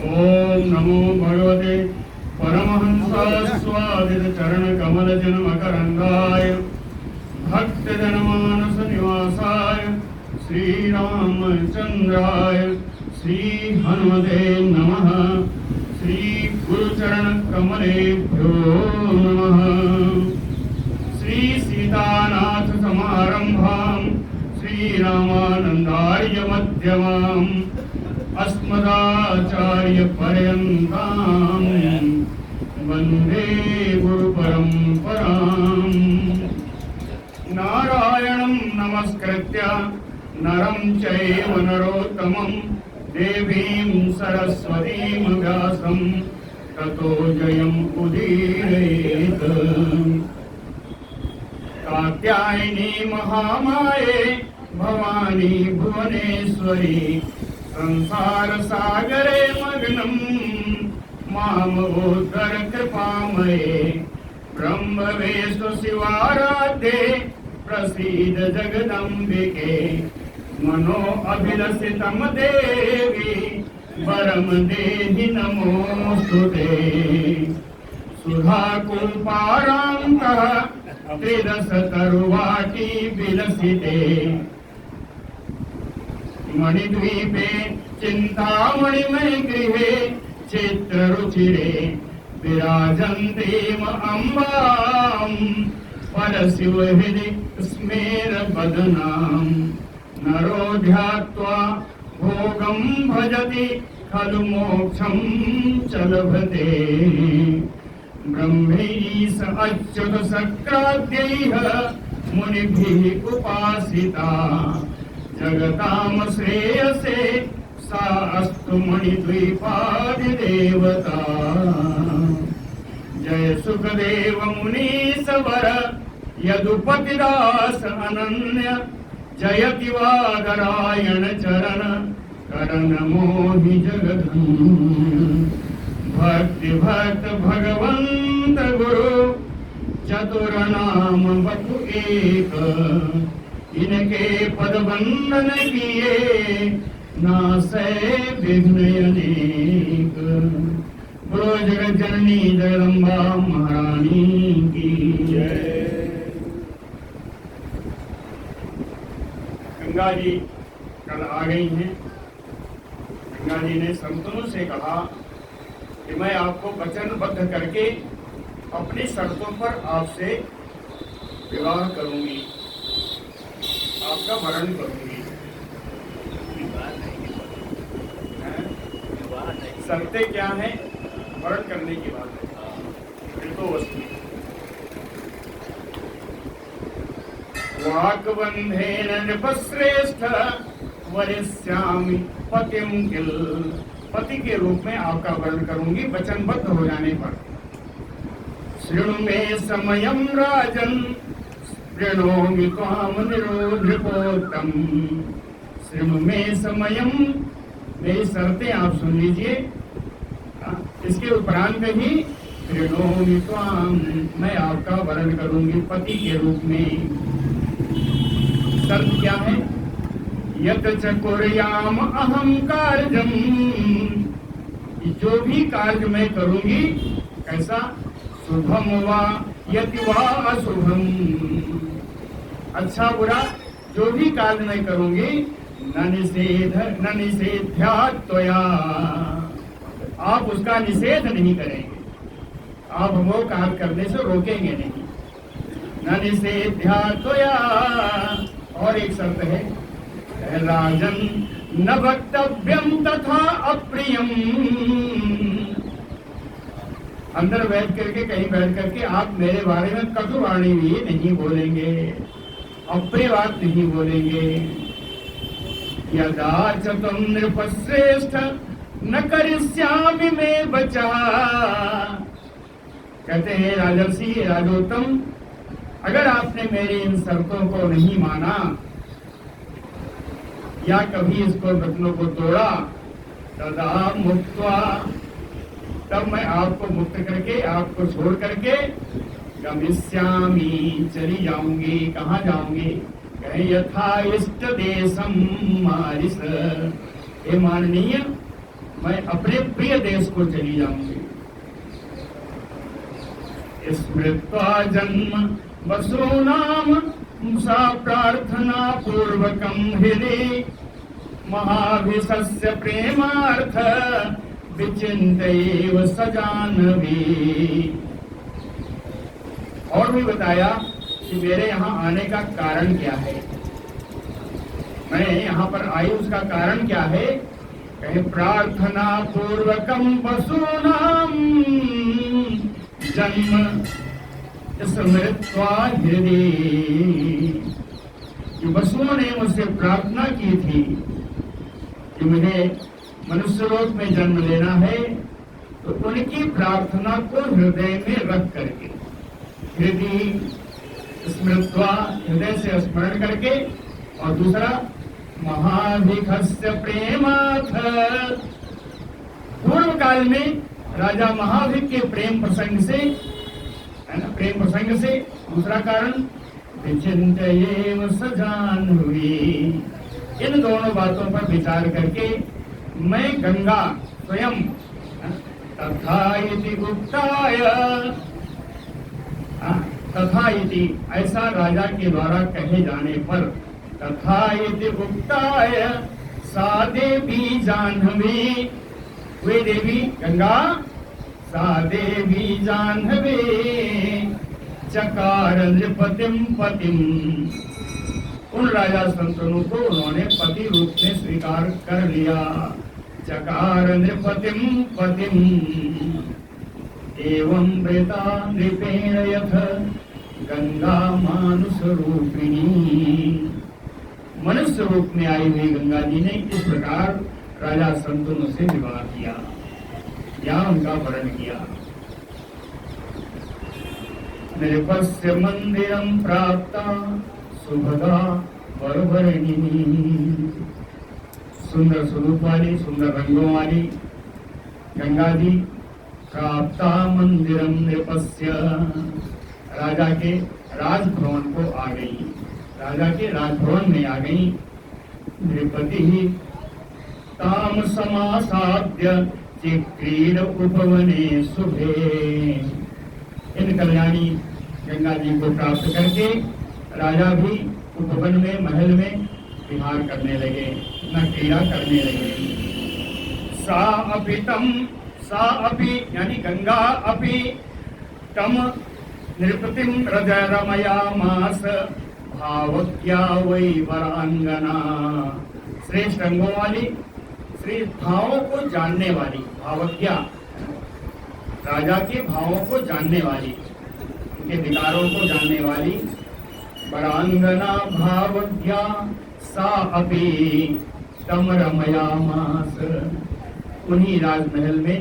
ओम नमो भगवते परमहंसास्वादित चरण कमल जन्मकरंगाय भक्त जनमानस निवासाय श्री रामचंद्राय श्री हनुमते नमः। श्री गुरुचरण कमलेभ्यो नमः। श्री सीतानाथ समारंभां श्री रामानंदार्य मध्यमाम् अस्मदाचार्य पर्यन्तां वन्दे गुरुपरम्पराम्। नारायणं नमस्कृत्य नरं चैव नरोत्तमं देवीं सरस्वतीं व्यासं ततो जयम् उदीरयेत्। कात्यायनी महामाये भवानी भुवनेश्वरी संसार सागरे मग्नं मामोद्धर कृपामये ब्रह्मवेश शिवाराध्ये प्रसीद जगदम्बिके मनो अभिलषितं देवी वरम देहि नमोस्तुते। सुधाकुल्पारान्तः त्रिदशतरुवाटी विलसिते मणिद्वीपे चिन्तामणिमय गृहे चित्ररुचिरे विराजन्तीम् अम्बां परशिवहृदि स्मेरवदनां। नरो ध्यात्वा भोगं भजति खलु मोक्षं च लभते। ब्रह्मैष अच्युत शक्राद्यैः मुनिभिः उपासिता जगताम श्रेयसे सा अस्तु मणिद्वीपादिदेवता। जय सुखदेव मुनीश्वर यदुपतिदास अनन्य जयति वादरायण चरण करण मोहि जगधन्। भक्ति भक्त भगवंत गुरु चतुर नाम बपु एक इनके पद वंदन किए नासै विघ्न अनेक। बोलो जगत जननी जगदम्बा महारानी की जय। गंगा जी कल आ गई हैं। गंगा जी ने संतों से कहा कि मैं आपको वचनबद्ध करके अपनी शर्तों पर आपसे विवाह करूंगी, आपका वरण करूंगी। शर्तें क्या हैं? वरण करने की बात है। तो वस्तु वाक्बंधेन नृपश्रेष्ठ वरिष्यामि पतिं किल। पति के रूप में आपका वर्ण करूंगी वचनबद्ध हो जाने पर। शृणु मे समयं राजन् शृणोमि त्वां निरोधृपोत्तम। शृणु मे समयं, मेरी शर्तें आप सुन लीजिए। इसके उपरांत ही शृणोमि त्वां, मैं आपका वर्ण करूंगी पति के रूप में। शर्त क्या है? यत च कुर्याम अहम कार्यम, जो भी कार्य मैं करूंगी कैसा? शुभम वा यति वा अशुभम, अच्छा बुरा जो भी कार्य मैं करूंगी न निषेध्यात् त्वया, आप उसका निषेध नहीं करेंगे, आप वो कार्य करने से रोकेंगे नहीं। न निषेध्यात् त्वया। और एक शर्त है राजन न वक्तव्यम तथा अप्रियम, अंदर बैठ करके कहीं बैठ करके आप मेरे बारे में कटुवाणी भी नहीं बोलेंगे, अप्रिय बात नहीं बोलेंगे। यदा च त्वं नृपश्रेष्ठ न करिष्यामि मे वचा, कहते हैं राजर्षि राजोत्तम, अगर आपने मेरी इन शर्तों को नहीं माना या कभी इसको वचनों को तोड़ा, तदा मुक्त्वा, तब मैं आपको मुक्त करके आपको छोड़ करके गमिष्यामि, चली जाऊंगी। कहाँ जाऊंगी? कहे यथा इष्ट देशम मारिस, हे माननीय मैं अपने प्रिय देश को चली जाऊंगी। स्मृत्वा जन्म वसूनाम सा प्रार्थना पूर्वकम हृदि महाभिषस्य प्रेमार्थ विचिंतयेव सजानवी। और भी बताया कि मेरे यहाँ आने का कारण क्या है, मैं यहाँ पर आई उसका कारण क्या है। कहे प्रार्थना पूर्वकम वसूनाम जन्म स्मृत्वा हृदि। वसुओं ने मुझसे प्रार्थना की थी कि मुझे मनुष्य लोक में जन्म लेना है, तो उनकी प्रार्थना को हृदय में रख करके, हृदय स्मृत्वा हृदय से स्मरण करके, और दूसरा महाभिखस्य प्रेमाथ। पूर्व काल में राजा महाभिख के प्रेम प्रसंग से, है ना, प्रेम प्रसंग से। दूसरा कारण विचिंतयेव सजान्वी। इन दोनों बातों पर विचार करके मैं गंगा स्वयं तथा इति गुप्ताय, तथा इति ऐसा राजा के द्वारा कहे जाने पर, तथा इति गुप्ताय सा देवी जाह्नवी, वे देवी गंगा, सा देवी जाह्नवी चकार नृपतिम पतिम। उन राजा संतनों को उन्होंने पति रूप में स्वीकार कर लिया। चकार नृपतिम पतिम एवं वृता नृपेण यथ गंगा मानुष रूपिणी। मनुष्य रूप में आई हुई गंगा जी ने इस प्रकार राजा संतनों से विवाह किया या उनका वर्ण किया। नृपस्य मंदिरम प्राप्ता सुभगा वरवरणी। सुंदर स्वरूप वाली, सुंदर रंगों वाली गंगा जी प्राप्ता मंदिरम नृपस्य, राजा के राजभवन को आ गई, राजा के राजभवन में आ गई। नृपति ताम समासाद्य चिक्रीड उपवने शुभे। इन कल्याणी गंगा जी को प्राप्त करके राजा भी उपवन में, महल में विहार करने लगे, न क्रीड़ा करने लगे। सा अपि तम, सा अपि यानी गंगा अपि तम नृपतिम हृदय रमयामास भावज्ञा वै वरांगना। श्रेष्ठ रंगों वाली, श्रेष्ठ भावों को जानने वाली, भावज्ञा राजा के भावों को जानने वाली, उनके विकारों को जानने वाली वरांगना भावज्ञा सा अपि तम रमयामास। उन्हीं राजमहल में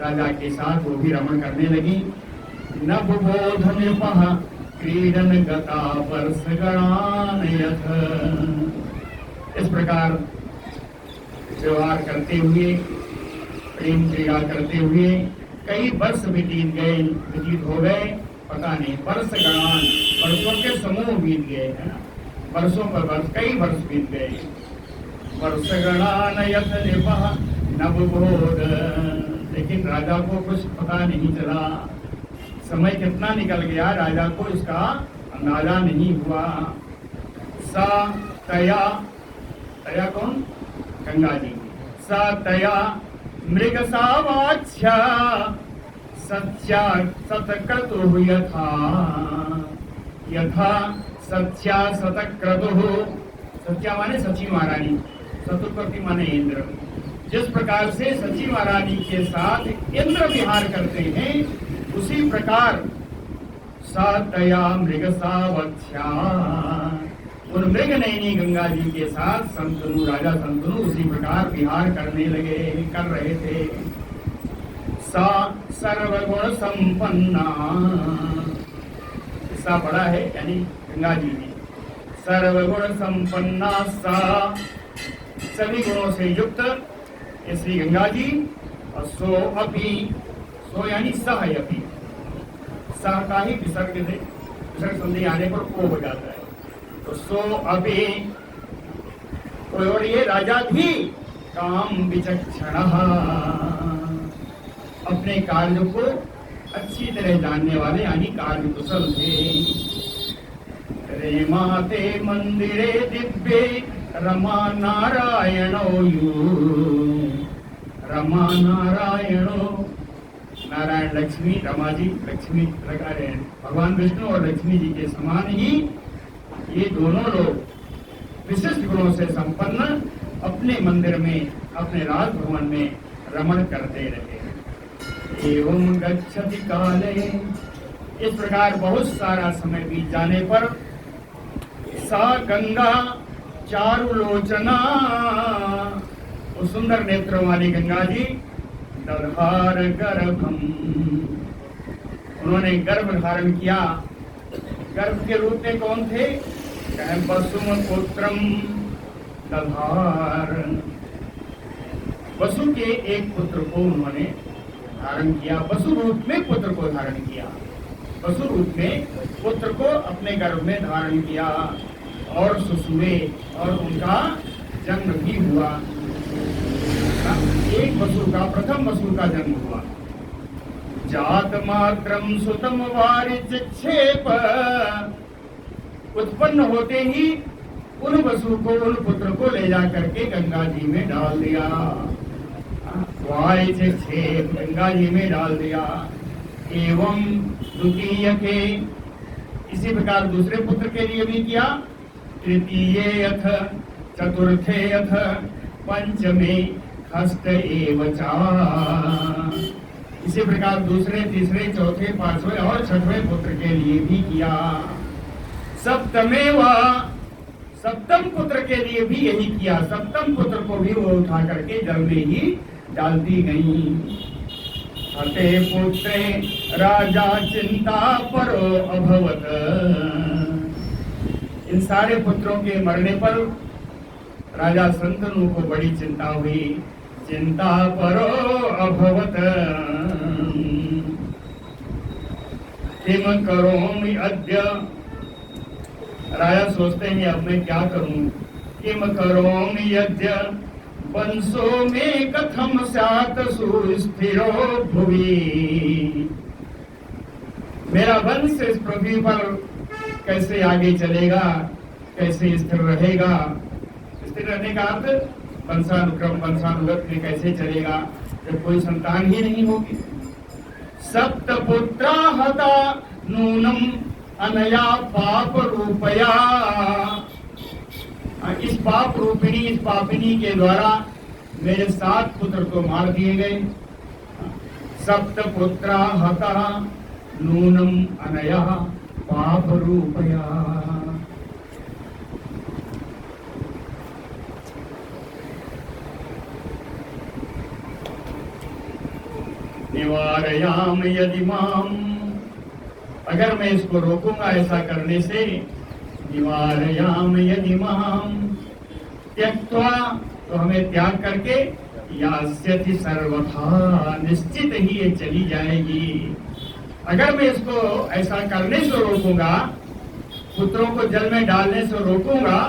राजा के साथ वो भी रमण करने लगी। नवबोध नृपः क्रीडन गता वर्षगणान यथ। इस प्रकार व्यवहार करते हुए, प्रेम क्रीड़ा करते हुए कई वर्ष व्यतीत हो गए, पता नहीं, वर्ष गणान, वर्षों के समूह बीत गए, है ना, वर्षों पर वर्ष, कई वर्ष बीत गए। वर्ष गणान यथ नृपः नवबोध। लेकिन राजा को कुछ पता नहीं चला, समय कितना निकल गया राजा को इसका अंदाजा नहीं हुआ। सा तया, तया कौन, गंगा जी। सा तया मृग सावाच्या सत्या सतक्रतु यथा, यथा सत्या सतक्रतु। सत्या माने सची महारानी, सतुपति माने इंद्र। जिस प्रकार से सची महारानी के साथ इंद्र विहार करते हैं, उसी प्रकार सातया मृग सावत्या, उन मृग नयनी गंगा जी के साथ संतनु, राजा संतनु उसी प्रकार विहार करने लगे, कर रहे थे। सा सर्वगुण संपन्ना, सा बड़ा है यानी गंगा जी ने, सर्वगुण संपन्ना सा, सभी गुणों से युक्त श्री गंगा जी। और सो अपि, सो यानी सह अपि, सह का ही विसर्ग से, विसर्ग संधि आने पर ओ हो जाता है, तो सो अपि। और ये राजा भी काम विचक्षण, अपने कार्य को अच्छी तरह जानने वाले यानी कार्य कुशल थे। रेमाते मंदिरे दिव्ये रमा नारायणो रमा नारायणो, नारायण लक्ष्मी, रमा जी लक्ष्मी, भगवान विष्णु और लक्ष्मी जी के समान ही ये दोनों लोग विशिष्ट गुणों से संपन्न अपने मंदिर में, अपने राजभवन में रमण करते रहे। एवं गच्छति काले, इस प्रकार बहुत सारा समय बीत जाने पर सा गंगा चारुलोचना, वो सुंदर नेत्रों वाली गंगा जी दधार गर्भम, उन्होंने गर्भ धारण किया। गर्भ के रूप में कौन थे? वसुम पुत्रम दधार, वसु के एक पुत्र को उन्होंने धारण किया, वसु रूप में पुत्र को धारण किया, वसु रूप में पुत्र को अपने गर्भ में धारण किया और सुसुवे, और उनका जन्म भी हुआ। एक वसु का, प्रथम वसु का जन्म हुआ। जात मात्रम सुतम वारिक्षेप, उत्पन्न होते ही उन वसु को, उन पुत्र को ले जा करके गंगा जी में डाल दिया। वारिक्षेप, गंगा जी में डाल दिया। एवं द्वितीय के, इसी प्रकार दूसरे पुत्र के लिए भी किया। तृतीये अथ चतुर्थे अथ पंचमे हस्त एवचा, इसी प्रकार दूसरे, तीसरे, चौथे, पांचवें और छठवें पुत्र के लिए भी किया। सप्तमेव, सप्तम पुत्र के लिए भी यही किया। सप्तम पुत्र को भी वो उठा करके जल में ही डाल दी गई। हते पुत्रे राजा चिंता परो अभवत, इन सारे पुत्रों के मरने पर राजा शंतनु को बड़ी चिंता हुई। चिंता परो अभवत, किम करोमि अद्य, राजा सोचते हैं अब मैं क्या करूं। किम करोमि अद्य वंशो में कथम स्यात् सुस्थिरो भुवि, मेरा वंश इस पृथ्वी पर कैसे आगे चलेगा, कैसे स्थिर रहेगा। स्थिर रहने का अर्थ वंशानुक्रम, वंशानुगत में कैसे चलेगा जब कोई संतान ही नहीं होगी। सप्तपुत्रा हता नूनम अनया पाप रूपया, इस पाप रूपिणी, इस पापिनी के द्वारा मेरे 7 पुत्र तो मार दिए गए। सप्तपुत्रा हता नूनम अनया पाप रूपया, निवारयाम यदि माम, अगर मैं इसको रोकूंगा ऐसा करने से, निवारयाम यदि माम त्यक्त्वा, तो हमें त्याग करके, यास्यति सर्वथा, निश्चित ही ये चली जाएगी। अगर मैं इसको ऐसा करने से रोकूंगा, पुत्रों को जल में डालने से रोकूंगा,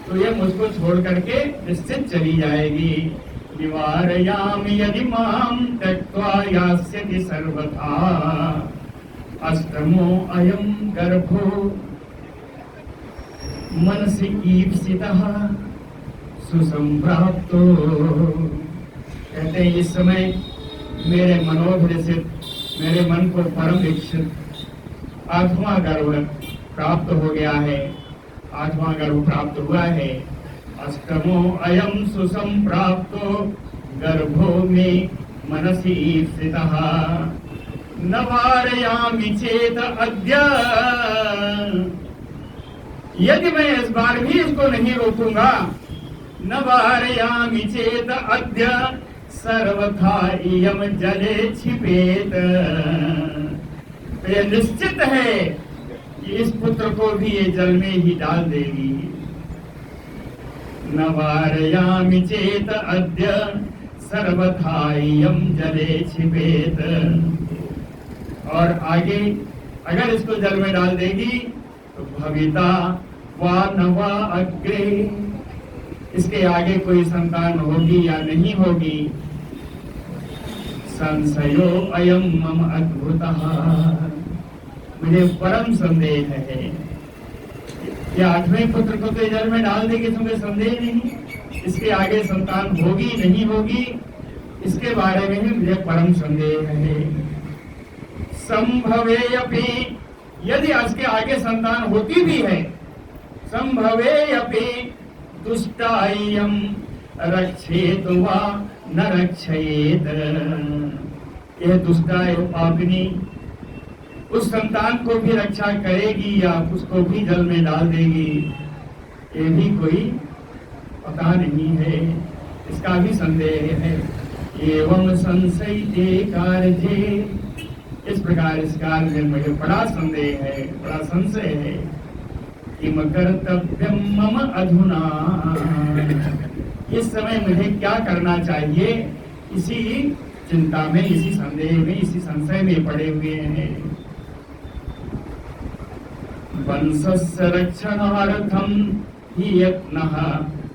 तो ये मुझको छोड़ करके निश्चित चली जाएगी। निवारयामि यदि मां त्यक्त्वा यास्यति सर्वथा, अष्टमो अयं गर्भो मनसि ईप्सितः सुसंप्राप्तो, कहते हैं इस समय मेरे मनोभिलषित, मेरे मन को परम इच्छित 8वां गर्भ प्राप्त हो गया है, 8वां गर्भ प्राप्त हुआ है। अष्टमो अयम सुसंप्राप्तो गर्भो में मनसि ईप्सितः, नवारयामि चेत अद्य, यदि मैं इस बार भी इसको नहीं रोकूंगा, नवारयामि चेत अद्य सर्वथा इयम जले छिपेत, तो यह निश्चित है कि इस पुत्र को भी ये जल में ही डाल देगी। नवारयामि चेत अद्य सर्वथा इयम जले छिपेत, और आगे अगर इसको जल में डाल देगी तो भविता वा नवा अग्रे, इसके आगे कोई संतान होगी या नहीं होगी, संशयो अयम मम अद्भुतः, मुझे परम संदेह है। या 8वें पुत्र को तो जल में डाल देगी, तुम्हें संदेह नहीं, इसके आगे संतान होगी नहीं होगी, इसके बारे में ही मुझे परम संदेह है। संभवे अपि, यदि इसके आगे संतान होती भी है, संभवे अपि दुष्टायम रक्षेत वा न रक्षयेत, यह दुष्टाय पापिनी उस संतान को भी रक्षा करेगी या उसको भी जल में डाल देगी, ये भी कोई पता नहीं है, इसका भी संदेह है। एवं संशयिते कार्ये, इस प्रकार इस कार्य में मुझे बड़ा संदेह है, बड़ा संशय है। किम कर्तव्यम मम अधुना, इस समय मुझे क्या करना चाहिए, इसी चिंता में, इसी संदेह में, इसी संशय में पड़े हुए हैं। वंशस्य रक्षणार्थम हि यत्नः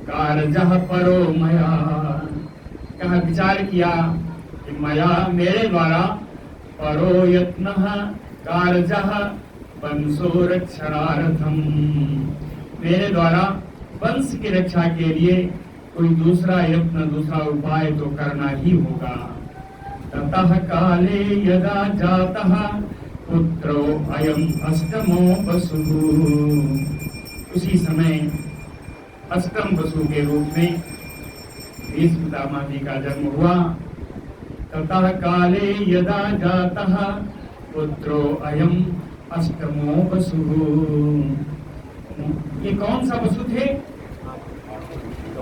कारजः परो मया, कहा विचार किया कि मया, मेरे द्वारा, परो यत्नः कारजः वंशो रक्षणार्थम, मेरे द्वारा वंश की रक्षा के लिए कोई दूसरा यत्न, दूसरा उपाय तो करना ही होगा। ततः काले यदा जातः पुत्रो अयम अष्टमो वसुः, उसी समय अष्टम वसु के रूप में भीष्म पितामह जी का जन्म हुआ। ततः काले यदा जातः पुत्रो अयम अष्टमो वसुः, ये कौन सा वसु थे?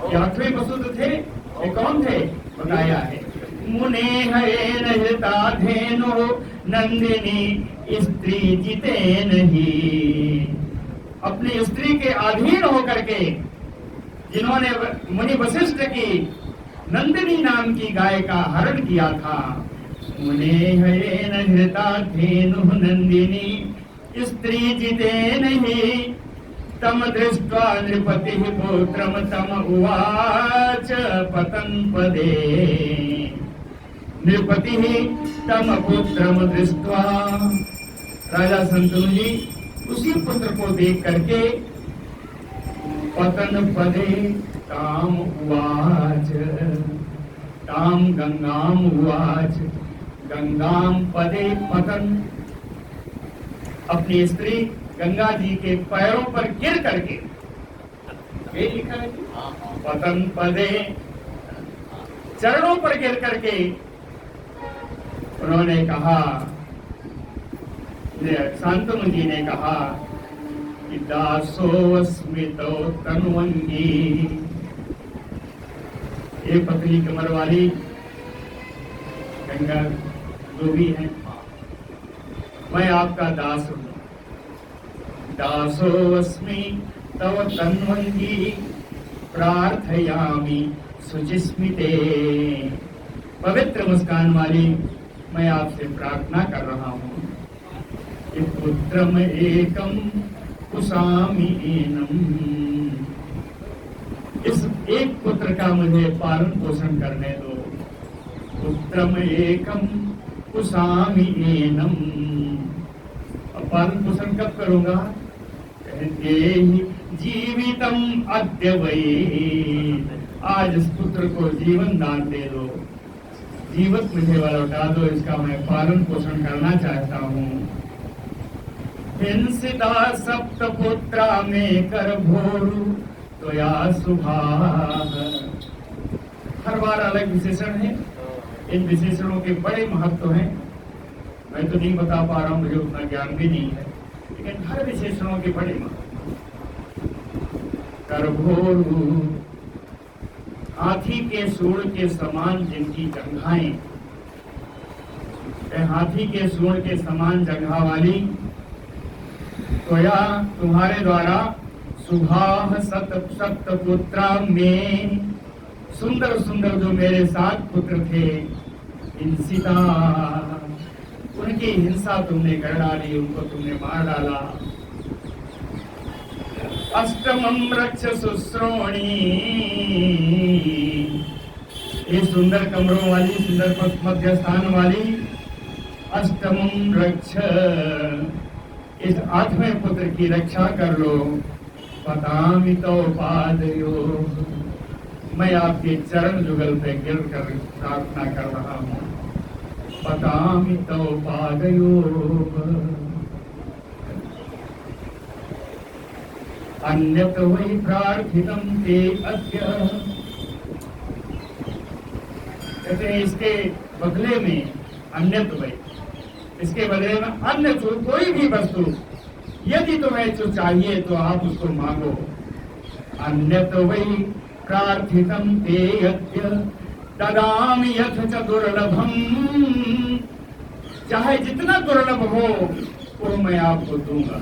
ये 8वें वसु तो थे, ये कौन थे बताया है। मुने हरेन हृताधेनो नंदिनी स्त्री जितेन ही, अपनी स्त्री के अधीन होकर के जिन्होंने मुनि वशिष्ठ की नंदिनी नाम की गाय का हरण किया था। मुने हरेन हृताधेनु नंदिनी स्त्री जितेन ही, तम दृष्ट्वा नृपतिः पुत्रम तम उवाच पतन पदे, नृपतिः तम पुत्रम दृष्ट्वा, राजा शंतनु जी उसी पुत्र को देख करके पतन पदे ताम उवाच, ताम गंगाम उवाच, गंगाम पदे पतन, अपनी स्त्री गंगा जी के पैरों पर गिर करके, ये लिखा है पतन पदे, चरणों पर गिर करके उन्होंने कहा, शांतनु जी ने कहा कि दासोऽस्मि तव तन्वंगी, ये पतली कमर वाली गंगा जो भी है, मैं आपका दास हूँ। दासोऽस्मि तव तन्वंगी प्रार्थयामि शुचिस्मिते, पवित्र मुस्कान वाली मैं आपसे प्रार्थना कर रहा हूँ कि पुत्रम एकम कुसामि एनम, इस एक पुत्र का मुझे पालन पोषण करने दो। पुत्रम एकम कुसामि एनम, अब पालन पोषण कब करूंगा? जीवितम अद्य वै, आज इस पुत्र को जीवन दान दे दो, जीवित मुझे लौटा दो, इसका मैं पालन पोषण करना चाहता हूँ। हिंसिता सप्तपुत्रा में कर भोरु त्वया सुभाः, हर बार अलग विशेषण है, इन विशेषणों के बड़े महत्व हैं। मैं तो नहीं बता पा रहा हूँ, मुझे उतना ज्ञान भी नहीं है, लेकिन हर विशेषणों के बड़े महत्व। करभोरु, हाथी के सूंड के समान जिनकी जंघाएं, हाथी के सूंड के समान जंघा वाली, त्वया तुम्हारे द्वारा, सुभाः सप्तपुत्रा में, सुंदर सुंदर जो मेरे 7 पुत्र थे, हिंसिता, उनकी हिंसा तुमने कर डाली, उनको तुमने मार डाला। अष्टमं रक्ष शुश्रोणी, ये सुंदर कमरों वाली, सुंदर मध्य स्थान वाली अष्टमं रक्ष, इस आठवें पुत्र की रक्षा कर लो। पतामि तव पादयोः, मैं आपके चरण जुगल पे गिर कर प्रार्थना कर रहा हूँ। पतामि तव पादयोः, अन्यत वै प्रार्थितं ते अद्य, कहते हैं इसके बदले में अन्यत वै, इसके बदले में अन्य कोई भी वस्तु यदि तुम्हें जो चाहिए तो आप उसको मांगो। अन्यत वै प्रार्थितं ते अद्य ददामि यथ च दुर्लभम, चाहे जितना दुर्लभ हो वो मैं आपको दूंगा।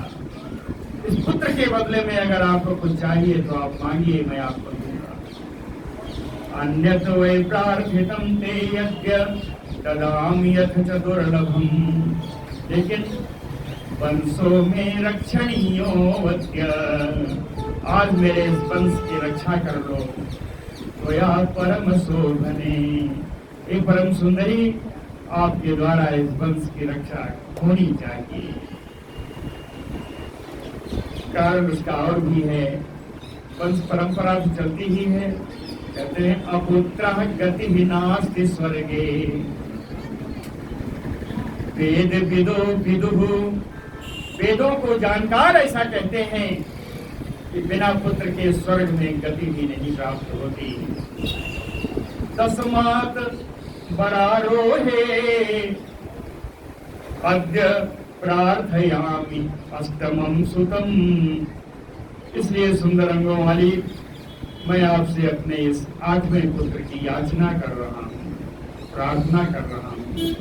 इस पुत्र के बदले में अगर आपको कुछ चाहिए तो आप मांगिए, मैं आपको दूंगा। अन्यत वै प्रार्थितं ते अद्य ददामि यथ च दुर्लभम, लेकिन वंशो में रक्षणीयो वद्य, आज मेरे इस वंश की रक्षा कर लो। तो या परम शोभने, एक परम सुंदरी आपके द्वारा इस वंश की रक्षा होनी चाहिए। कारण उसका और भी है, वंश परंपरा तो चलती ही है। कहते हैं अपुत्रः गतिः नास्ति स्वर्गे, वेद विदो विदुः, वेदों को जानकार ऐसा कहते हैं कि बिना पुत्र के स्वर्ग में गति भी नहीं प्राप्त होती। तस्मात् वरारोहे अद्य प्रार्थयामि अष्टमं सुतम, इसलिए सुंदर अंगों वाली मैं आपसे अपने इस आठवें पुत्र की याचना कर रहा हूँ, प्रार्थना कर रहा हूँ।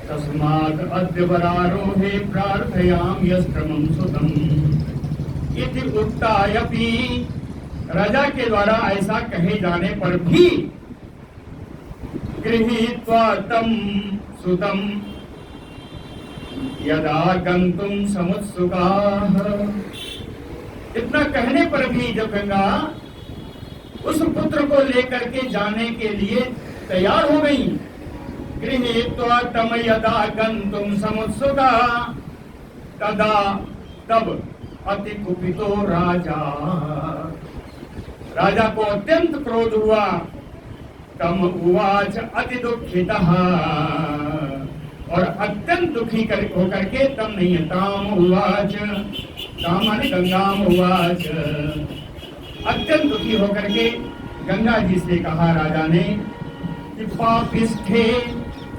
तस्मात् अद्य वरारोहे प्रार्थयामि अष्टमं सुतम इति उक्तायपि, राजा के द्वारा ऐसा कहे जाने पर भी गृहीत्वा तं सुतं यदा गन्तुं समुत्सुकाः, इतना कहने पर भी जब गंगा उस पुत्र को लेकर के जाने के लिए तैयार हो गई, गृहीत्वा तं यदा गन्तुं समुत्सुका तदा, तब अति कुपितो राजा, राजा को अत्यंत क्रोध हुआ। तम उवाच अति दुखितः, और अत्यंत दुखी होकर के तम नहीं है, ताम उवाच, ताम माने गंगाम उवाच, अत्यंत दुखी होकर के गंगा जी से कहा राजा ने कि पापिष्ठे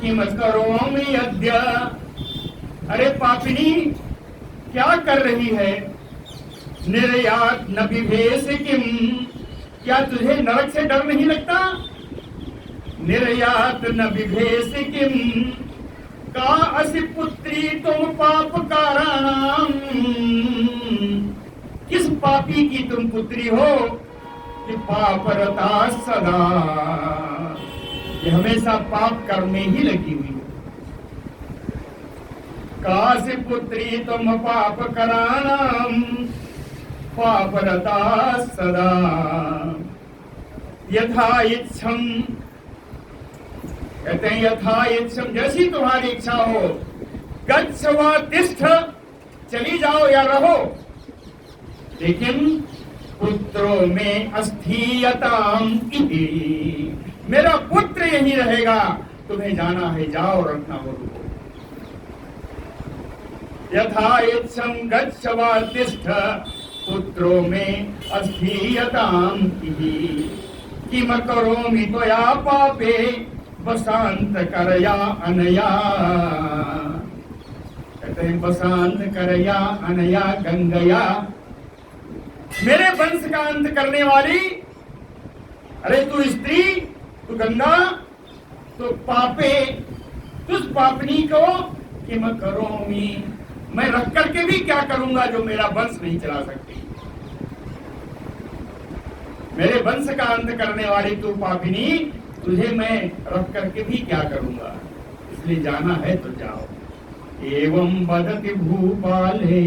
किम करोमि अद्य, अरे पापिनी क्या कर रही है। निर्यात न विभेष किम, क्या तुझे नरक से डर नहीं लगता। निर्यात न विभेष किम का असि पुत्री तुम पाप काराणाम, किस पापी की तुम पुत्री हो कि पापरता सदा, ये हमेशा पाप करने ही लगी हुई हो। कासी पुत्री तुम पाप कराणाम पापरता सदा, यथा इच्छम, कहते हैं यथा इच्छम, जैसी तुम्हारी इच्छा हो। गच्छ व तिष्ठ, चली जाओ या रहो, लेकिन पुत्रों में अस्थीयताम इति, मेरा पुत्र यहीं रहेगा, तुम्हें जाना है जाओ, रखना हो रुको। यथा इच्छम गच्छ व तिष्ठ पुत्रों में अस्थीयताम इति, किम करोमि त्वया पापे बसांत करया अनया, कहते हैं बसांत करया अनया गंगया, मेरे वंश का अंत करने वाली, अरे तू स्त्री, तू गंगा, तो पापे, तुझ पापनी को किम करोमि, मैं रख करके भी क्या करूंगा जो मेरा वंश नहीं चला सकती। मेरे वंश का अंत करने वाली तू पापिनी, तुझे मैं रख करके भी क्या करूंगा, इसलिए जाना है तो जाओ। एवं वदति भूपाले,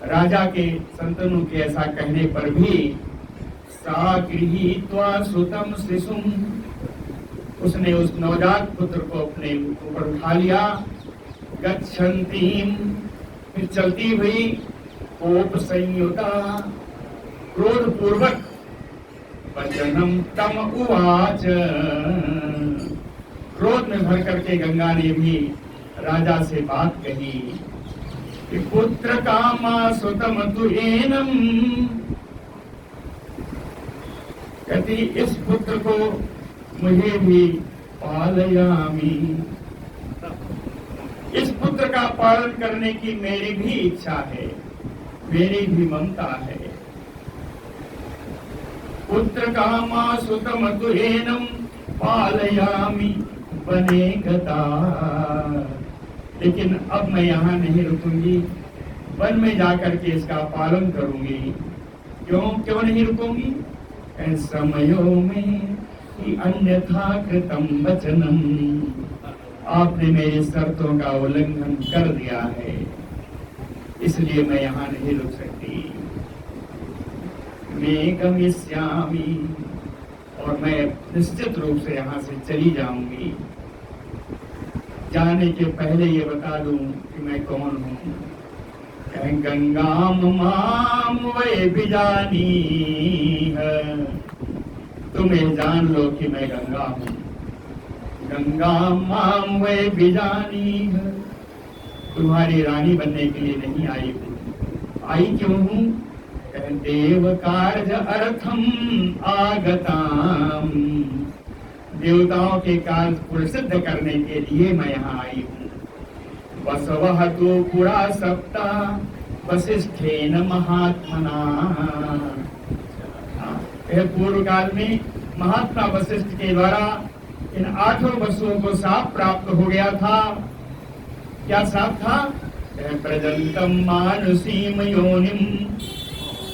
राजा के संतनों के ऐसा कहने पर भी सा गृहीत्वा सुतम शिशुम, उसने उस नवजात पुत्र को अपने ऊपर उठा लिया। गच्छन्तीम, फिर चलती हुई, कोप संयुता, क्रोध पूर्वक, वचनम तम उवाच, क्रोध में भर करके गंगा ने भी राजा से बात कही कि पुत्र कामा सुतम तुएनम, कहती इस पुत्र को मुझे भी पालयामी, इस पुत्र का पालन करने की मेरी भी इच्छा है, मेरी भी ममता है। पुत्र कामा सुतम तुएनम पालयामी बने गता, लेकिन अब मैं यहाँ नहीं रुकूंगी, वन में जाकर के इसका पालन करूंगी। क्यों नहीं रुकूंगी? समयों में कि अन्यथा कृतम वचनम, आपने मेरी शर्तों का उल्लंघन कर दिया है, इसलिए मैं यहाँ नहीं रुक सकती। मैं गमिष्यामि, और मैं निश्चित रूप से यहाँ से चली जाऊंगी। जाने के पहले ये बता दूं कि मैं कौन हूँ। गंगाम माम वे बिजानी है, तुम्हें जान लो कि मैं गंगा हूँ। गंगा माम वे बिजानी है, तुम्हारी रानी बनने के लिए नहीं आई हूँ। आई क्यों हूँ? देव कार्य अर्थम आगताम, देवताओं के कार्य को सिद्ध करने के लिए मैं यहाँ आई हूँ। बसवः तो पुरा सप्ता वसिष्ठेन महात्मना, पूर्व काल में महात्मा वशिष्ठ के द्वारा इन 8 वसुओं को साप प्राप्त हो गया था। क्या साप था? प्रजंतम मानुषीम योनिम,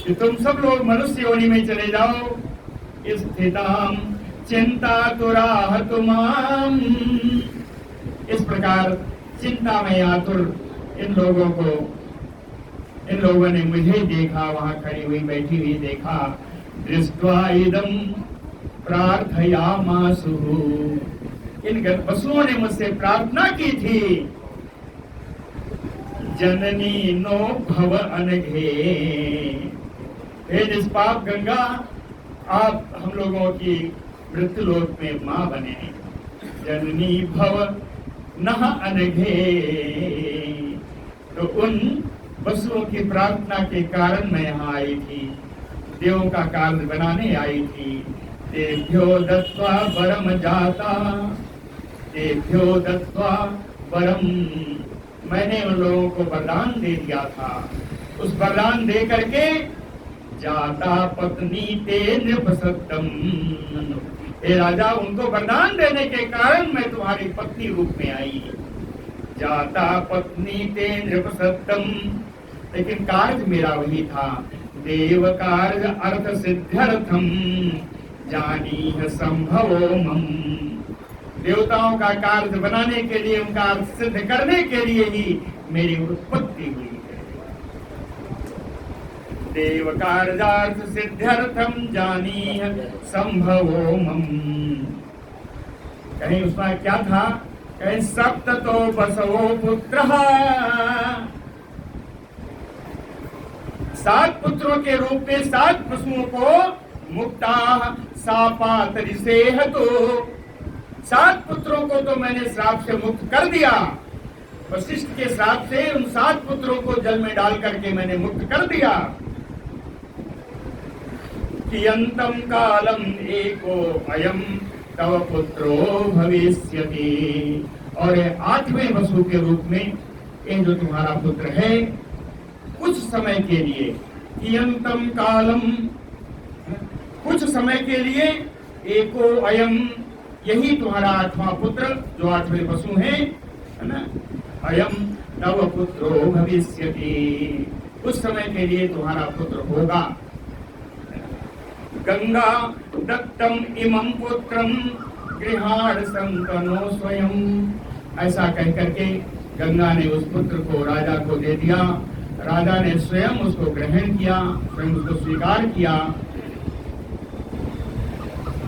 कि तुम सब लोग मनुष्य योनि में चले जाओ। स्थिताम चिंता तुराह तुमाम, इस प्रकार चिंता में आतुर इन लोगों ने मुझे देखा, वहां खड़ी हुई बैठी हुई देखा। दृष्ट्वा इदं प्रार्थयामासु, इन वसुओं ने मुझसे प्रार्थना की थी। जननी नो भव अनघे, हे निष्पाप गंगा, आप हम लोगों की मृत्युलोक में मां बने। जननी भव नह अनघे, तो उन वसुओं की प्रार्थना के कारण मैं यहाँ आई थी, देवों का कार्य बनाने आई थी। तेभ्यो दत्वा वरम जाता, तेभ्यो दत्वा वरम, मैंने उन लोगों को वरदान दे दिया था। उस वरदान दे करके जाता पत्नी ते नृपसत्तम, हे राजा, उनको वरदान देने के कारण मैं तुम्हारी पत्नी रूप में आई। जाता पत्नी ते नृपसत्तम, लेकिन कार्य मेरा वही था। देव कार्य अर्थ सिद्ध्यर्थम जानी है संभवो मम, देवताओं का कार्य बनाने के लिए, उनका अर्थ सिद्ध करने के लिए ही मेरी उत्पत्ति हुई है। देव कार्यार्थ सिद्ध्यर्थम जानी है संभवो मम, कहीं उसमें क्या था? कहीं सप्त तो बसवो पुत्र, 7 पुत्रों के रूप में 7 पशुओं को मुक्ता सापात ऋषेह, तो 7 पुत्रों को तो मैंने श्राप से मुक्त कर दिया। वशिष्ठ के श्राप से उन 7 पुत्रों को जल में डाल करके मैंने मुक्त कर दिया। कियंतम कालम एको अयम तव पुत्रो भविष्यति, और 8वें वसु के रूप में ये जो तुम्हारा पुत्र है, कुछ समय के लिए, कियंतम कालम, कुछ समय के लिए, एको अयम, यही तुम्हारा 8वां पुत्र, जो 8वें वसु है ना, अयम तव पुत्रो भविष्यति, उस समय के लिए तुम्हारा पुत्र होगा। गंगा दत्तम इमं पुत्रम गृहाण संतनो स्वयं, ऐसा कह करके गंगा ने उस पुत्र को राजा को दे दिया। राजा ने स्वयं उसको ग्रहण किया, स्वयं उसको स्वीकार किया।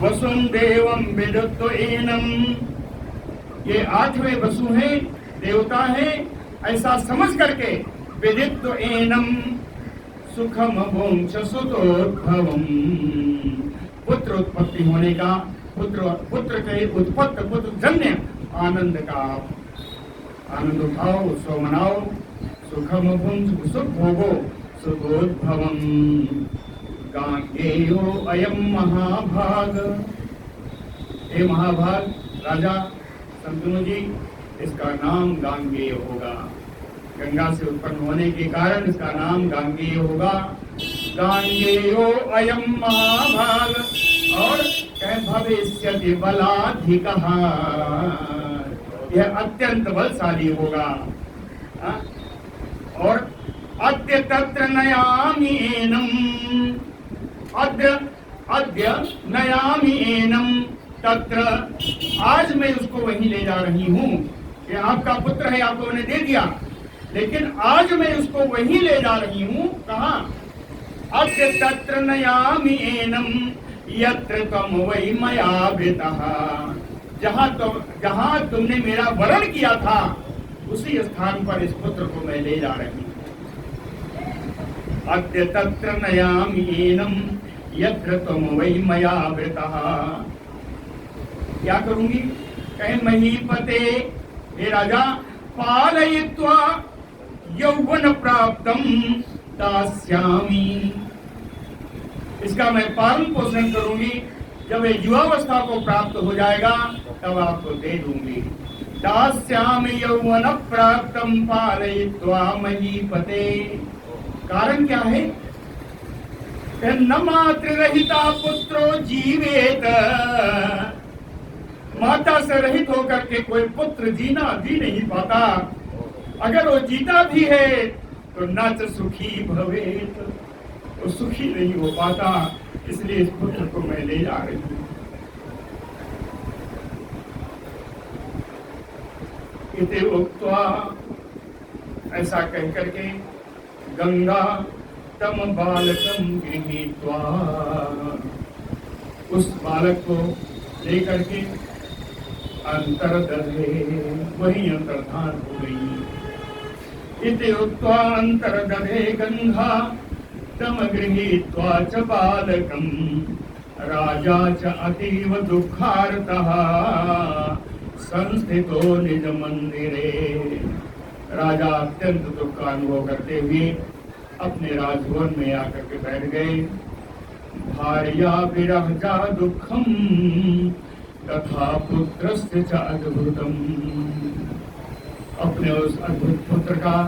वसुदेवम विदुत्व एनम, ये 8वें वसु हैं, देवता हैं, ऐसा समझ करके विदित्व एनम सुखम वंश सुतोद्भवम, पुत्र उत्पत्ति होने का, पुत्र के उत्पत्त पुत्र जन्य आनंद का आनंद उठाओ, उत्सव मनाओ। सुखम वंश सुख भोगो सुतोद्भवम, गांगेयो अयम महाभाग, हे महाभाग राजा संतनु जी, इसका नाम गांगेय होगा। गंगा से उत्पन्न होने के कारण इसका नाम गांगेय होगा। गांगेयो अयम महाभाग, और भविष्यति बलाधिकः, यह अत्यंत बलशाली होगा। और अद्य तत्र नयामि एनम, अद्य नयामि एनम तत्र, आज मैं उसको वहीं ले जा रही हूँ। ये आपका पुत्र है, आपको मैंने दे दिया, लेकिन आज मैं उसको वहीं ले जा रही हूँ। कहाँ? अद्य तत्र नयामि एनम यत्र त्वं वै मया वृतः, जहाँ तुमने मेरा वरण किया था उसी स्थान पर इस पुत्र को मैं ले जा रही हूँ। अद्य तत्र नयामि एनम यत्र त्वं वै मया वृतः, क्या करूंगी? कहे महीपते, हे राजा, पालयित्वा यौवन प्राप्तम दास्यामि, इसका मैं पालन पोषण करूंगी, जब ये युवावस्था को प्राप्त हो जाएगा तब आपको दे दूंगी। दास्यामि यौवन प्राप्तम पालयित्वा महीपते, कारण क्या है? न मातृ रहिता पुत्रो जीवेत, माता से रहित होकर के कोई पुत्र जीना भी नहीं पाता। अगर वो जीता भी है तो न च सुखी भवेत, वो सुखी नहीं हो पाता। इसलिए इस पुत्र को मैं ले जा रही हूँ। इति उक्त्वा, ऐसा कह करके गंगा तम बालकम गृहीत्वा, उस बालक को लेकर के अंतर्दधे, वही अंतर्धान हो गई। इति उक्त्वा अंतर्दधे गंगा तम गृहीत्वा च बालकम, राजा च अतीव दुःखार्तः संस्थितो निज मंदिरे, राजा अत्यंत दुख का अनुभव करते हुए अपने राजभवन में आकर के बैठ गए। भार्या विरह जा दुखम तथा पुत्रस्य च अद्भुतम, अपने उस अद्भुत पुत्र का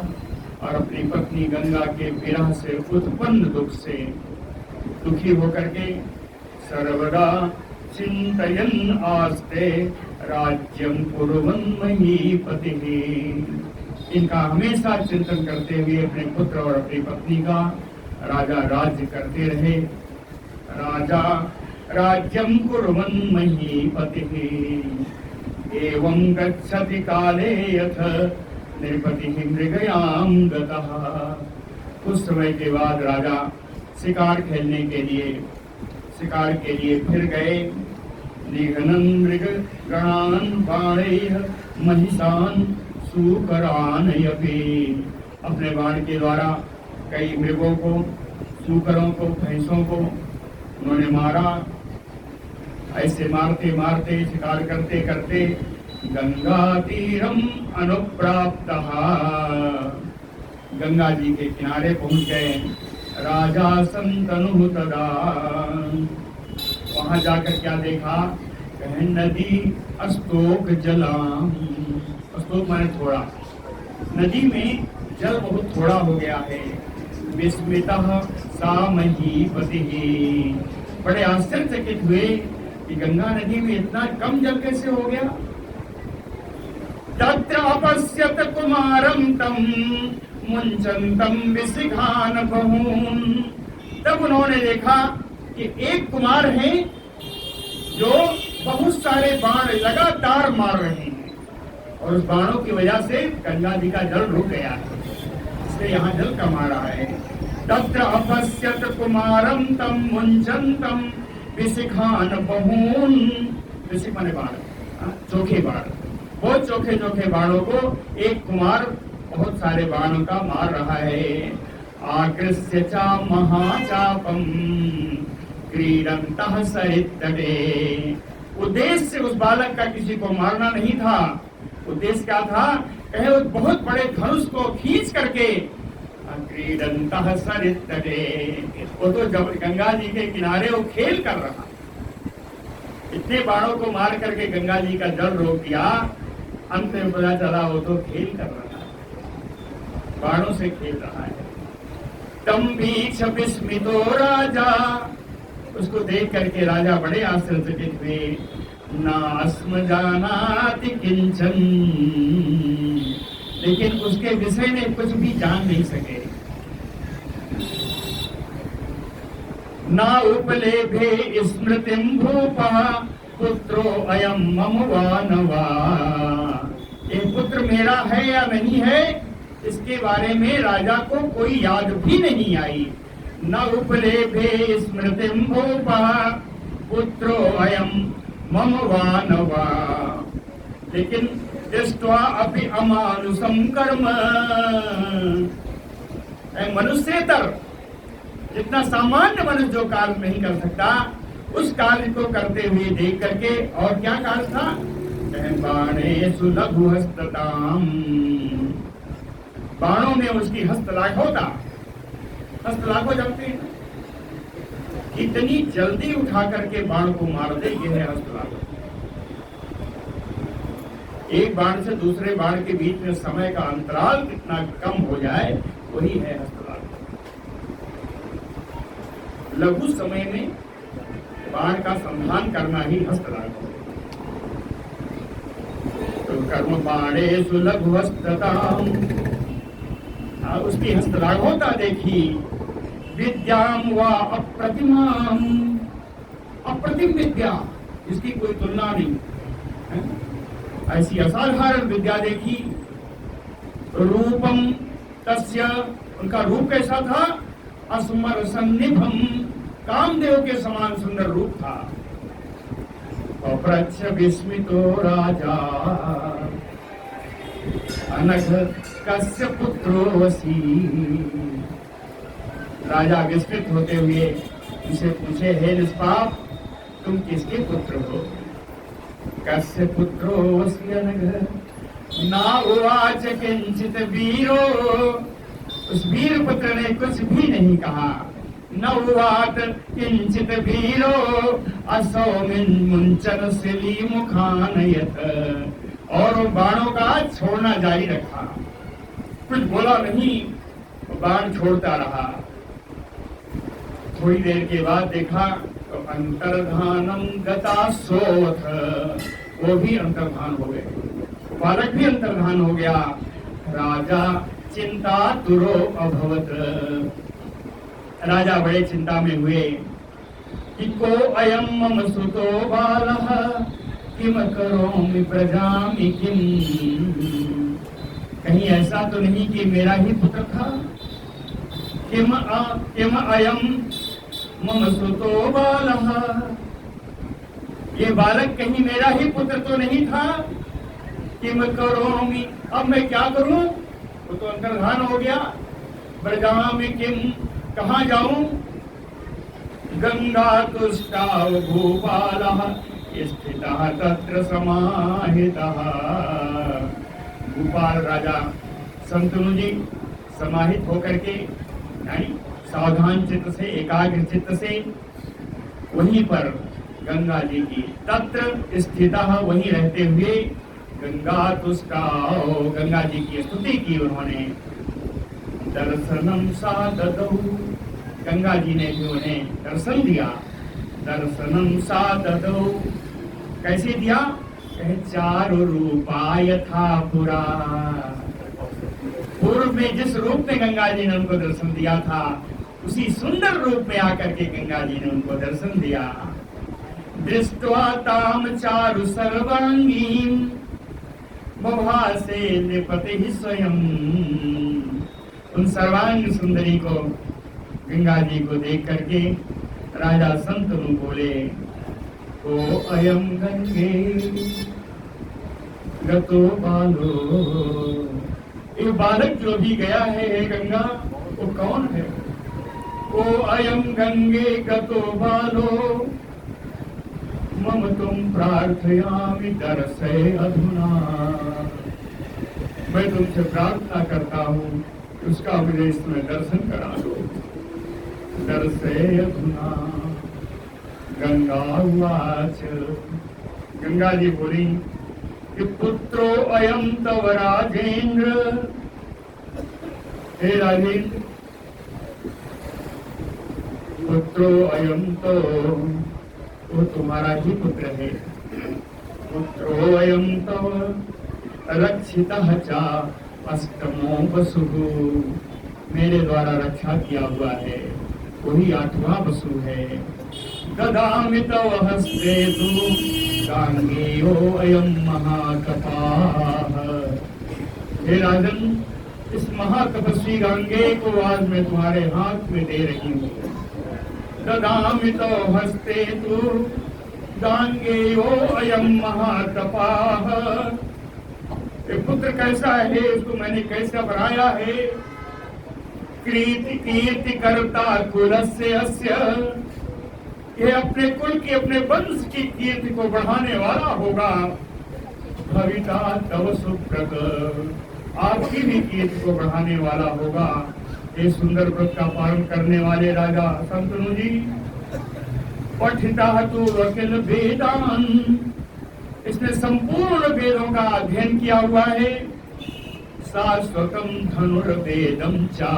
और अपनी पत्नी गंगा के विरह से उत्पन्न दुख से दुखी होकर के सर्वदा चिंतयन् आस्ते राज्यं कुर्वन् महीपतिः, इनका हमेशा चिंतन करते हुए अपने पुत्र और अपनी पत्नी का राजा राज्य करते रहे। राजा राज्यं कुर्वन् महीपतिः, एवं गच्छति काले यथ नृपतिः मृगयां गतः, कुछ समय के बाद राजा शिकार खेलने के लिए फिर गए। निघनन् मृगगणान् बाणैः महिषान् सूकरानयपि, अपने बाण के द्वारा कई मृगों को, सूकरों को, भैंसों को उन्होंने मारा। ऐसे मारते मारते, शिकार करते करते गंगा तीरम अनुप्राप्तः, गंगा जी के किनारे पहुंच गए। राजा संतनु तदा, वहां जाकर क्या देखा? कहे नदी अस्तोक जलाम, अस्तोक माने थोड़ा, नदी में जल बहुत थोड़ा हो गया है। विस्मितः सा महीपतिः, बड़े आश्चर्यचकित हुए कि गंगा नदी में इतना कम जल कैसे हो गया। तत्र अपश्यत कुमारं तं मुञ्चन्तं विशिखान् बहून्, तब उन्होंने देखा कि एक कुमार है जो बहुत सारे बाण लगातार मार रहे हैं और उस बाणों की वजह से गंगा जी का जल रुक गया है। इसलिए यहाँ जल कम आ रहा है। तत्र अपश्यत कुमारम तम मुंचंतम विशिखान बहून, विशिख माने बाण, चोखे बाण, बहुत चोखे चोखे बाणों को एक कुमार बहुत सारे बाणों का मार रहा है। आकृष्य चा महाचापम क्रीडंतः सरितटे। उद्देश्य उस बालक का किसी को मारना नहीं था, उद्देश्य क्या था, कहे उस बहुत बड़े धनुष को खींच करके क्रीडंतः सरितटे, वो तो जब गंगा जी के किनारे वो खेल कर रहा, इतने बाणों को मार करके गंगा जी का जल रोक दिया, अंत में पता चला वो तो खेल कर रहा है, बाणों से खेल रहा है। तम बीक्ष विस्मितो राजा, उसको देख करके राजा बड़े आश्चर्यचकित हुए। नास्म जानाति किंचन, लेकिन उसके विषय में कुछ भी जान नहीं सके। ना उपलेभे स्मृतिम भूपा पुत्रो अयम मम वा न वा, ये पुत्र मेरा है या नहीं है, इसके बारे में राजा को कोई याद भी नहीं आई। न उपलेभे स्मृतिम भूपा पुत्रो अयम मम वा न वा, लेकिन दृष्ट्वा अपि अमानुषम कर्म, मनुष्यतर, जितना सामान्य मनुष्य जो कार्य नहीं कर सकता उस कार्य को करते हुए देख करके, और क्या कार्य था, बाणे सुलघु हस्तताम, बाणों में उसकी हस्तलाघवता, हस्तलाघव जानते हैं, इतनी जल्दी उठा करके बाण को मार दे, यह है हस्तलाघव। एक बाण से दूसरे बाण के बीच में समय का अंतराल कितना कम हो जाए, वही है हस्तलाघव। लघु समय में बाण का संधान करना ही हस्तलाघव है। तो कर्म बाणे सुलघु हस्तताम, उसकी हस्तलाघवता देखी। विद्याम व अप्रतिमाम, अप्रतिम विद्या, इसकी कोई तुलना नहीं है? ऐसी असाधारण विद्या देखी। रूपम तस्य, उनका रूप कैसा था, अस्मर सन्निभम, कामदेव के समान सुंदर रूप था। अप्रच्छ विस्मितो राजा अनघ कस्य पुत्रोऽसि, राजा विस्मित होते हुए उनसे पूछे, हे निष्पाप, तुम किसके पुत्र हो? कस्य पुत्रोऽसि अनघ, ना उवाच किंचित वीरो, उस वीर पुत्र ने कुछ भी नहीं कहा। न उवाच किंचित वीरो असौमिन मुंचन सिली मुखानयत, और वो बाणों का छोड़ना जारी रखा, कुछ बोला नहीं, बाण छोड़ता रहा। थोड़ी देर के बाद देखा तो अंतर्धानम गता सोथ, वो भी अंतर्धान हो गए, बालक भी अंतर्धान हो गया। राजा चिंता तुरो अभवत, राजा बड़े चिंता में हुए कि को अयम मम सुतो बालः किम करोमि प्रजामि किम, कहीं ऐसा तो नहीं कि मेरा ही पुत्र था। किम अयम मम सुतो बालः, ये बालक कहीं मेरा ही पुत्र तो नहीं था। किम करोमि, अब मैं क्या करूं, वो तो अंतर्धान हो गया। ब्रजामि किम, कहाँ जाऊं। गंगा तुष्टाव भूपालः स्थितः तत्र समाहितः, भूपाल राजा संतनु जी समाहित होकर के, यानी सावधान चित्त से, एकाग्र चित्त से वहीं पर गंगा जी की, तत्र स्थितः, वहीं रहते हुए, गंगा तुष्टाव, गंगा जी की स्तुति की उन्होंने। दर्शनम सा ददौ, गंगा जी ने भी उन्हें दर्शन दिया। दर्शनम सा ददौ, कैसे दिया, चारु रूपा यथा पुरा, पूर्व में जिस रूप में गंगा जी ने उनको दर्शन दिया था, उसी सुंदर रूप में आकर के गंगा जी ने उनको दर्शन दिया। दृष्ट्वा ताम चारु सर्वांगीं बभासे नृपति स्वयं, उन सर्वांग सुंदरी को, गंगा जी को देख करके राजा संतनु बोले, ओ अयम गंगे गतो बालो, ये बालक जो भी गया है हे गंगा, वो कौन है? ओ अयम गंगे गतो बालो, मम तुम प्रार्थयामि दर्शय अधुना। मैं तुमसे प्रार्थना करता हूँ, उसका मुझे इसमें दर्शन करा दो। दर्शय अधुना। गंगा उवाच, गंगा जी बोली कि पुत्रो अयम तव राजेंद्र, हे राजेंद्र, पुत्रो अयम तो वो तुम्हारा ही पुत्र है। पुत्रो अयम तव रक्षितः चा अष्टमो वसु, मेरे द्वारा रक्षा किया हुआ है, वही 8वां वसु है। ददामि तव हस्ते तु गांगेयो अयम महातपाः, हे राजन, इस महातपस्वी गांगे को आज मैं तुम्हारे हाथ में दे रही हूँ। ददामि तव हस्ते तु गांगेयो अयम महातपाः, ये पुत्र कैसा है, इसको मैंने कैसा बनाया है। कीर्ति कर्ता कुलस्य अस्य, ये अपने कुल की, अपने वंश की कीर्ति को बढ़ाने वाला होगा। भविता तव सुकृत, आपकी भी कीर्ति को बढ़ाने वाला होगा। ये सुंदर व्रत का पालन करने वाले राजा संतनु जी। पठिता तु अखिल वेदान, इसने संपूर्ण वेदों का अध्ययन किया हुआ है। शाश्वतम धनुर्वेदम चा,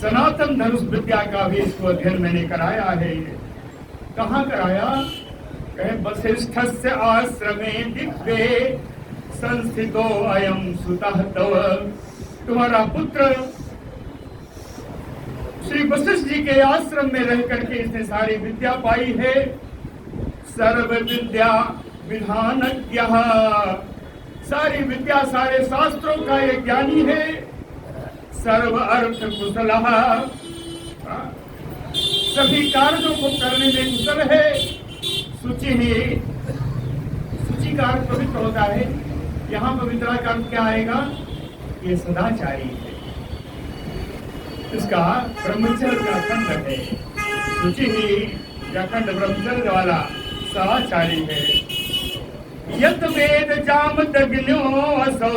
सनातन धनुष विद्या का भी इसको अध्ययन मैंने कराया है। कहाँ कराया? कहे वशिष्ठस्य आश्रमे दिव्ये संस्थितो अयम सुतः तव, तुम्हारा पुत्र श्री वशिष्ठ जी के आश्रम में रह करके इसने सारी विद्या पाई है। सर्व विद्या विधानज्ञ, सारी विद्या सारे शास्त्रों का ये ज्ञानी है। सर्व अर्थ कुशल, सभी कार्यों को करने में कुशल है। शुचि ही, शुचि का अर्थ पवित्र होता है, यहाँ पवित्रता का अर्थ क्या आएगा? ये सदाचारी है, इसका ब्रह्मचर्य का खंड है। शुचि ही या खंड ब्रह्मचर्य वाला सदाचारी है। यत वेद जामदग्न्यो असौ,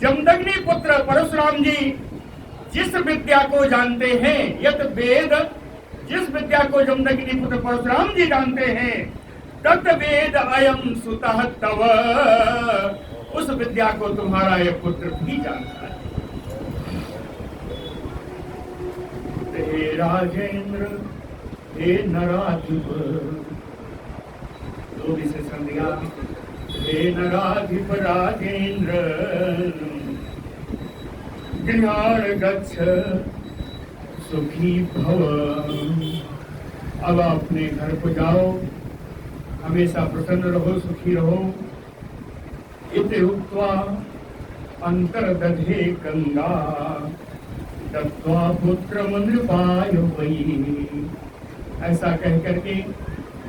जमदग्नि पुत्र परशुराम जी जिस विद्या को जानते हैं, यत वेद, जिस विद्या को जमदग्नि पुत्र परशुराम जी जानते हैं, तत् वेद अयम सुतः तव, उस विद्या को तुम्हारा यह पुत्र भी जानता है। हे राजेंद्र, हे नराधिप, दो विशेषण दिया। हे नराधिप राजेंद्र, गृहाण गच्छ सुखी भव, अब अपने घर को जाओ, हमेशा प्रसन्न रहो, सुखी रहो। इति उक्त्वा अंतर्दधे गंगा, दत्त्वा पुत्रं नृपाय वै, ऐसा कह करके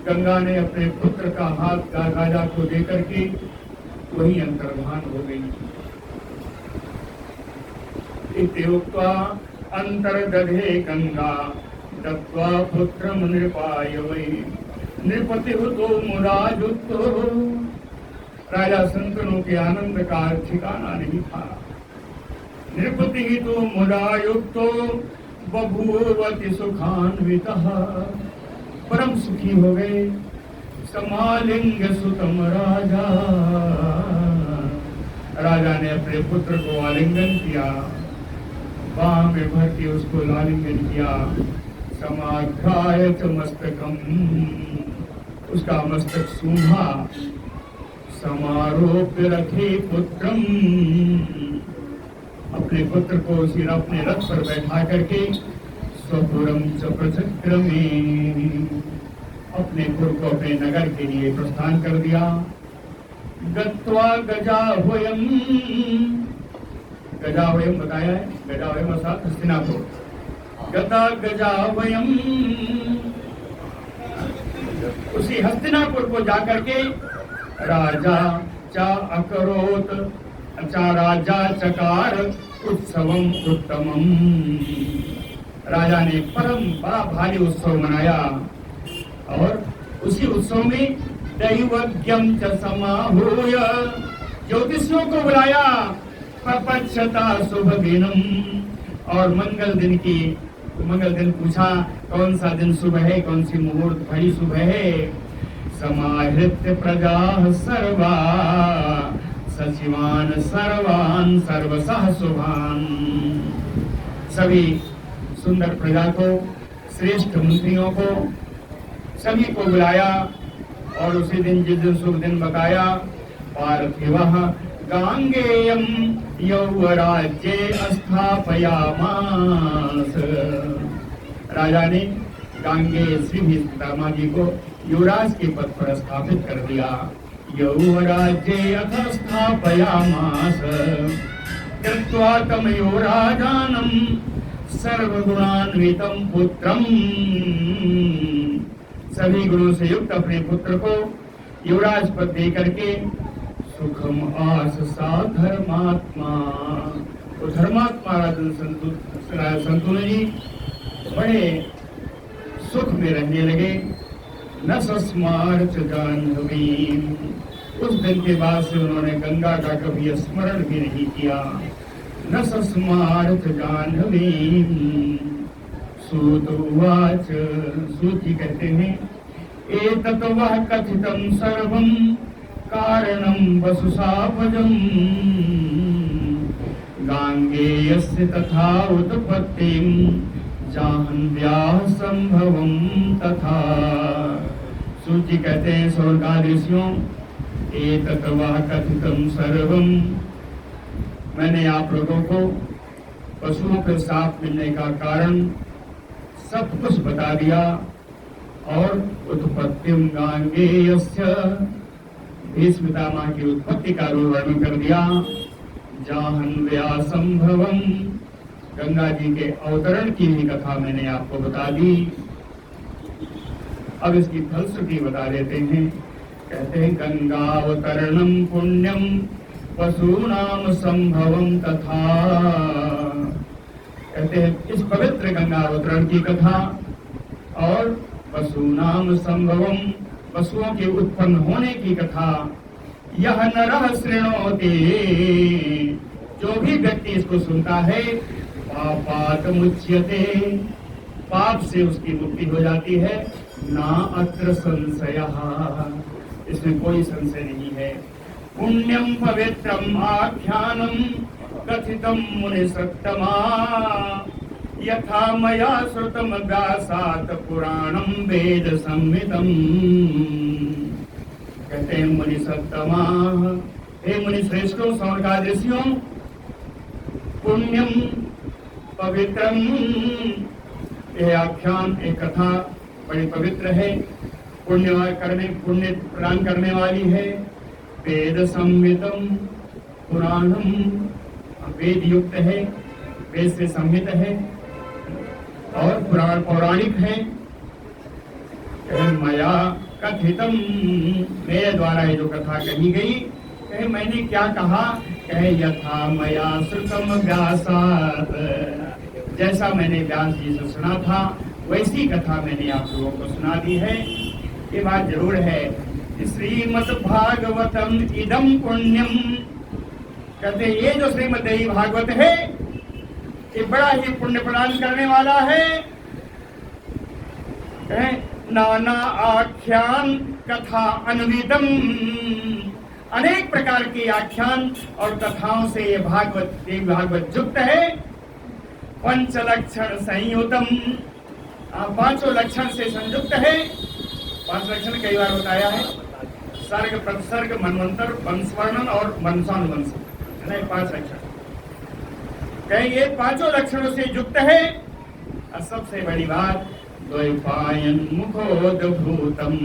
गंगा ने अपने पुत्र का हाथ का राजा को देकर के वही अंतर्धान हो गई। इति उक्त्वा अंतर्दधे गंगा, दत्त्वा पुत्रं नृपाय वै, नृपतिहुतो मुराजुक्तो, राजा संतनु के आनंद का ठिकाना नहीं था। नृपतिहितो मुरायुक्तो बभूवति सुखान्वितः, परम सुखी हो गए। समालिंग सुतम राजा, राजा ने अपने पुत्र को आलिंगन किया, बाह में भर के उसको आलिंगन किया। समाघ्राय च मस्तकम, उसका मस्तक सूंघा। समारोप्य रखे पुत्रम, अपने पुत्र को उसी अपने रथ पर बैठा करके स्वपुरम च प्रचक्रमे, अपने पुर को अपने नगर के लिए प्रस्थान कर दिया। गत्वा गजा होयम, गजावयम बताया है, गजावयम अर्थात हस्तिनापुर। गदा गजावयम, उसी हस्तिनापुर को जाकर के राजा चा अकरोत, अच्छा राजा चकार उत्सवम उत्तमम, राजा ने बड़ा भारी उत्सव मनाया और उसी उत्सव में दैवज्ञम च समाहूय, ज्योतिषियों को बुलाया, पपच्छता शुभ दिनम, और मंगल दिन पूछा कौन सा दिन शुभ है, कौन सी मुहूर्त घड़ी शुभ है। समाहृत्य प्रजा सर्वा सचिवान सर्वान सर्वसः शुभान, सभी सुंदर प्रजा को, श्रेष्ठ मंत्रियों को, सभी को बुलाया और उसी दिन जिस दिन शुभ दिन बताया, पार्थिवः गांगेयम यौवराज्ये स्थापयामास, राजा ने गांगेय श्री भीष्मपितामह जी को युवराज के पद पर स्थापित कर दिया। यौवराज्ये अथ स्थापयामास, कृत्वा तम युवराजानं सर्वगुणान्वितं पुत्रम, सभी गुणों से युक्त अपने पुत्र को युवराज पद दे करके सुखम आस सा धर्मात्मा, तो धर्मात्मा संतुलन जी बड़े सुख में रहने लगे। न सस्मार्थ जाह्नवी, उस दिन के बाद से उन्होंने गंगा का कभी स्मरण भी नहीं किया। न सस्मार्थ जाह्नवी, सूत उवाच, सूत जी कहते हैं एतत् वः कथितं सर्वं कारणं वसुसापजम्, गांगेयस्य तथा उत्पत्तिं जाह्नव्याः संभवं तथा। सूत जी कहते हैं स्वर्गादृश्यों, एतत् वः कथितं सर्वं, मैंने आप लोगों को पशुओं के साथ मिलने का कारण सब कुछ बता दिया। और उत्पत्तिम गांगेयस्य, भीष्म पितामह की उत्पत्ति का वर्णन कर दिया। जाह्नव्या संभवम, गंगा जी के अवतरण की भी कथा मैंने आपको बता दी। अब इसकी फलश्रुति बता देते हैं। कहते हैं गंगावतरणम पुण्यम पशूनाम संभवम तथा, कहते हैं इस पवित्र गंगा अवतरण की कथा और पशूनाम संभवम, पशुओं के उत्पन्न होने की कथा, यह नरः शृणोति, जो भी व्यक्ति इसको सुनता है, पापात् मुच्यते, पाप से उसकी मुक्ति हो जाती है। ना अत्र संशयः, इसमें कोई संशय नहीं है। पुण्यम पवित्रम आख्यानम कथितम मुनिसत्तमा, यथा मया श्रुतम व्यासात् पुराणम वेद संहितम। कहते हैं मुनिसत्तमा, हे मुनि श्रेष्ठों, स्वर्गादृश्यों, पुण्यम पवित्रम, यह आख्यान, एक कथा बड़ी पवित्र है, पुण्य प्रदान करने वाली है। वेद संहितम, पुराणम, वेद युक्त है, वेद से संहित है और पुराण पौराणिक है। मया कथितम, मेरे द्वारा ये जो कथा कही गई, कहे मैंने क्या कहा, कहे यथा मया श्रुतम व्यासात्, जैसा मैंने व्यास जी से सुना था वैसी कथा मैंने आप लोगों को सुना दी है। ये बात जरूर है। श्रीमद् भागवतम इदम पुण्यम, कहते ये जो श्रीमद् देवी भागवत है ये बड़ा ही पुण्य प्रदान करने वाला है। नाना आख्यान कथा अन्वितम, अनेक प्रकार के आख्यान और कथाओं से ये भागवत देवी भागवत युक्त है। पंच लक्षण संयुतम, पांचों लक्षण से संयुक्त है। पांच लक्षण कई बार बताया है, सर्ग प्रतिसर्ग मनवंतर वंशवर्णन और वंशानुवंश, पांच लक्षण कहेंगे, पांचों लक्षणों से युक्त है। और सबसे बड़ी बात द्वैपायन मुखोद्भूतम,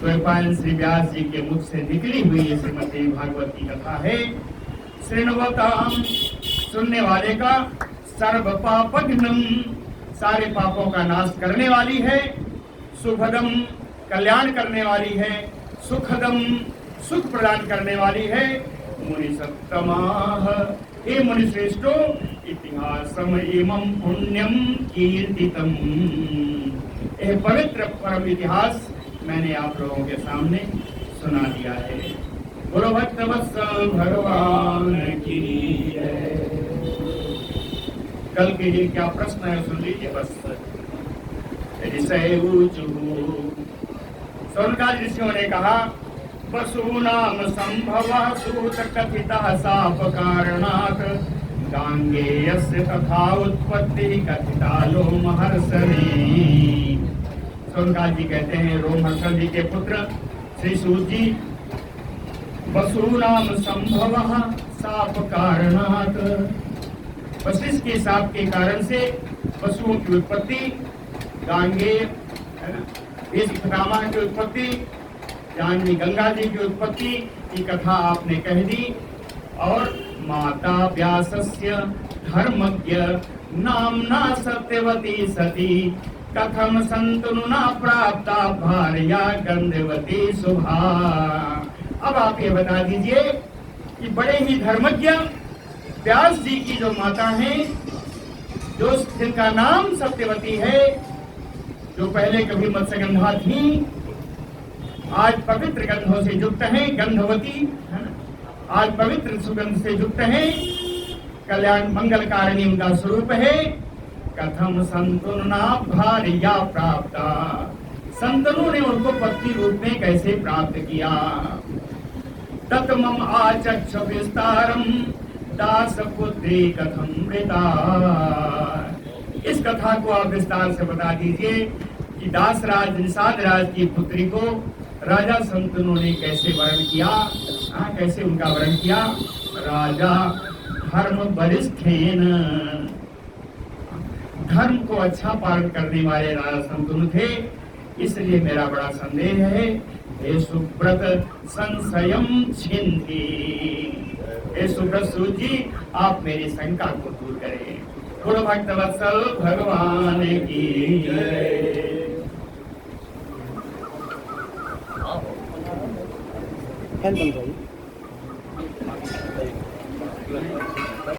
द्वैपायन श्री व्यास जी के मुख से निकली हुई ये श्रीमद् देवी भागवत की कथा है। श्रृण्वताम, सुनने वाले का, सर्व पापघ्नम, सारे पापों का नाश करने वाली है, शुभदम, कल्याण करने वाली है, सुखदम, सुख प्रदान करने वाली है, मुनि सत्तमाह, हे मुनि श्रेष्ठो, इतिहासम इमं पुण्यम कीर्तितम, यह पवित्र परम इतिहास मैंने आप लोगों के सामने सुना दिया है। गुरु भक्त वत्सल भगवान की जय। कल के लिए क्या प्रश्न है सुन लीजिए बस। सोनकाद ऋषियों ने कहा, वसूनाम संभव सूत कथित साप कारणात् गांगेयस्य तथा उत्पत्ति कथिता लोमहर्षणे। सोनकाद जी कहते हैं रोमहर्षण जी के पुत्र श्री सूत जी, वसूनाम संभव साप कारणात्, वशिष्ठ के साप के कारण से पशुओं की उत्पत्ति, गांगे इस पितामह की उत्पत्ति, जानवी गंगा जी की उत्पत्ति की कथा आपने कह दी। और माता व्यासस्य धर्मज्ञ नामना सत्यवती सती कथम संतनुना प्राप्ता भार्या गंधवती शुभा। अब आप ये बता दीजिए कि बड़े ही धर्मज्ञ व्यास जी की जो माता है, जो जिनका नाम सत्यवती है, जो पहले कभी मत्स्यगंधा थी, आज पवित्र गंधों से युक्त है, गंधवती है ना, आज पवित्र सुगंध से युक्त है, कल्याण मंगलकारिणी उनका स्वरूप है। कथम संतुना भार्या प्राप्ता, संतनों ने उनको पत्नी रूप में कैसे प्राप्त किया। तत्मम आचक्ष विस्तारम दास पुत्री कथम मृता। इस कथा को आप विस्तार से बता दीजिए कि दासराज निषाद राज की पुत्री को राजा संतनों ने कैसे वर्ण किया, कैसे उनका वर्ण किया। राजा धर्म वरिष्ठेन, धर्म को अच्छा पालन करने वाले राजा संतनु थे, इसलिए मेरा बड़ा संदेह है। हे सुब्रत संशयम छिन्धि, हे सुब्रत सूत जी आप मेरी शंका को दूर करें। गुरु भक्त वत्सल भगवान की जय।